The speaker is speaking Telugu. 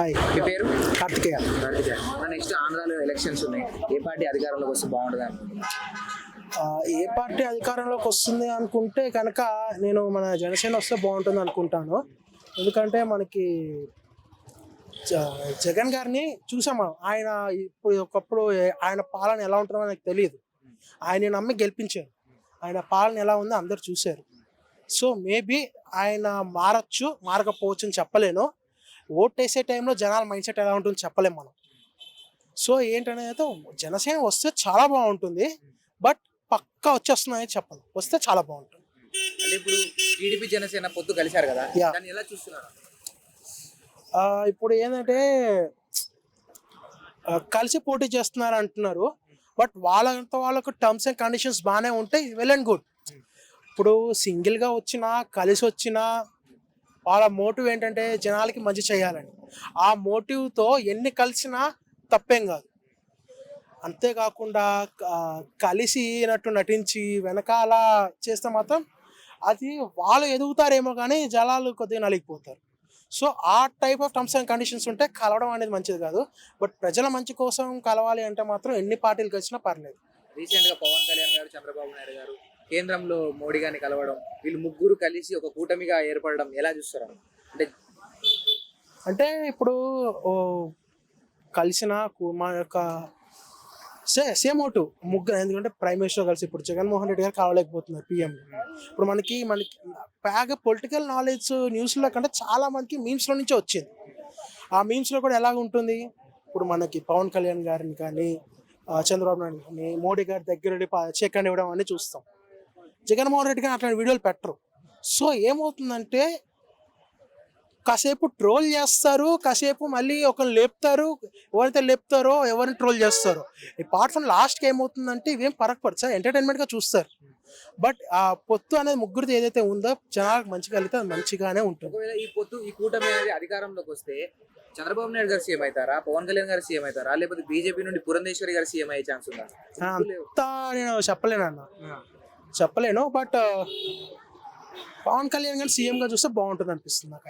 హాయ్, మీ పేరు? కార్తికేయ. కార్తికేయ. నెక్స్ట్ ఆంధ్రాలో ఎలక్షన్స్ ఉన్నాయి. ఏ పార్టీ అధికారంలోకి వస్తే బాగుంటుంది అనుకుంటున్నాను? ఏ పార్టీ అధికారంలోకి వస్తుంది అనుకుంటే కనుక నేను మన జనసేన వస్తే బాగుంటుంది అనుకుంటాను. ఎందుకంటే మనకి జగన్ గారిని చూసాము. ఆయన ఇప్పుడు ఒకప్పుడు ఆయన పాలన ఎలా ఉంటుందో నాకు తెలియదు. ఆయన నమ్మి గెలిపించారు. ఆయన పాలన ఎలా ఉందో అందరు చూశారు. సో మేబీ ఆయన మారచ్చు, మారకపోవచ్చు అని చెప్పలేను. ఓట్ వేసే టైంలో జనాల మైండ్ సెట్ ఎలా ఉంటుందో చెప్పలేము మనం. సో ఏంటనేది జనసేన వస్తే చాలా బాగుంటుంది. బట్ పక్కా వచ్చేస్తున్నాయని చెప్పదు, వస్తే చాలా బాగుంటుంది. అంటే ఇప్పుడు టీడీపీ జనసేన పొత్తు కలిశారు కదా, Yeah. దాన్ని ఎలా చూస్తున్నారు? ఇప్పుడు ఏంటంటే కలిసి పోటీ చేస్తున్నారు అంటున్నారు. బట్ వాళ్ళకు టర్మ్స్ అండ్ కండిషన్స్ బాగానే ఉంటాయి, వెల్ అండ్ గుడ్. ఇప్పుడు సింగిల్గా వచ్చినా కలిసి వచ్చినా వాళ్ళ మోటివ్ ఏంటంటే జనాలకి మంచి చేయాలని. ఆ మోటివ్తో ఎన్ని కలిసినా తప్పేం కాదు. అంతేకాకుండా కలిసినట్టు నటించి వెనకాల చేస్తే మాత్రం అది వాళ్ళు ఎదుగుతారేమో కానీ జనాలు కొద్దిగా నలిగిపోతారు. సో ఆ type of terms and conditions ఉంటే కలవడం అనేది మంచిది కాదు. బట్ ప్రజల మంచి కోసం కలవాలి అంటే మాత్రం ఎన్ని పార్టీలు కలిసినా పర్లేదు. రీసెంట్గా పవన్ కళ్యాణ్ గారు, చంద్రబాబు నాయుడు గారు కేంద్రంలో మోడీ గారిని కలవడం, వీళ్ళు ముగ్గురు కలిసి ఒక కూటమిగా ఏర్పడడం ఎలా చూస్తారు? అంటే ఇప్పుడు కలిసిన మా యొక్క సేమ్ ఓటు ముగ్గురు. ఎందుకంటే ప్రైమ్ మినిస్టర్ కలిసి ఇప్పుడు జగన్మోహన్ రెడ్డి గారు కావలేకపోతున్నారు పిఎం. ఇప్పుడు మనకి బాగా పొలిటికల్ నాలెడ్జ్ న్యూస్లో కంటే చాలా మందికి మీమ్స్లో నుంచే వచ్చింది. ఆ మీమ్స్లో కూడా ఎలాగ ఉంటుంది, ఇప్పుడు మనకి పవన్ కళ్యాణ్ గారిని కానీ చంద్రబాబు నాయుడు కానీ మోడీ గారి దగ్గర చెక్ అని ఇవ్వడం అని చూస్తాం. జగన్మోహన్ రెడ్డి గారు అట్లాంటి వీడియోలు పెట్టరు. సో ఏమవుతుందంటే కాసేపు ట్రోల్ చేస్తారు, కాసేపు మళ్ళీ ఒకరిని లేపుతారు. ఎవరైతే లేపుతారో ఎవరిని ట్రోల్ చేస్తారో అపార్ట్ ఫ్రమ్ లాస్ట్కి ఏమవుతుందంటే ఇవేం పరగపడదు సార్, ఎంటర్టైన్మెంట్గా చూస్తారు. బట్ ఆ పొత్తు అనేది ముగ్గురిది ఏదైతే ఉందో జనాలకు మంచిగా వెళ్తే అది మంచిగానే ఉంటుంది. ఒకవేళ ఈ పొత్తు, ఈ కూటమి అనేది అధికారంలోకి వస్తే చంద్రబాబు నాయుడు గారు సీఎం అవుతారా, పవన్ కళ్యాణ్ గారు సీఎం అవుతారా, లేకపోతే బీజేపీ నుండి పురంధేశ్వరి గారు సీఎం అయ్యే ఛాన్స్ ఉందా? అంతా నేను చెప్పలేను. బట్ పవన్ కళ్యాణ్ గారు సీఎంగా చూస్తే బాగుంటుంది అనిపిస్తుంది నాకు.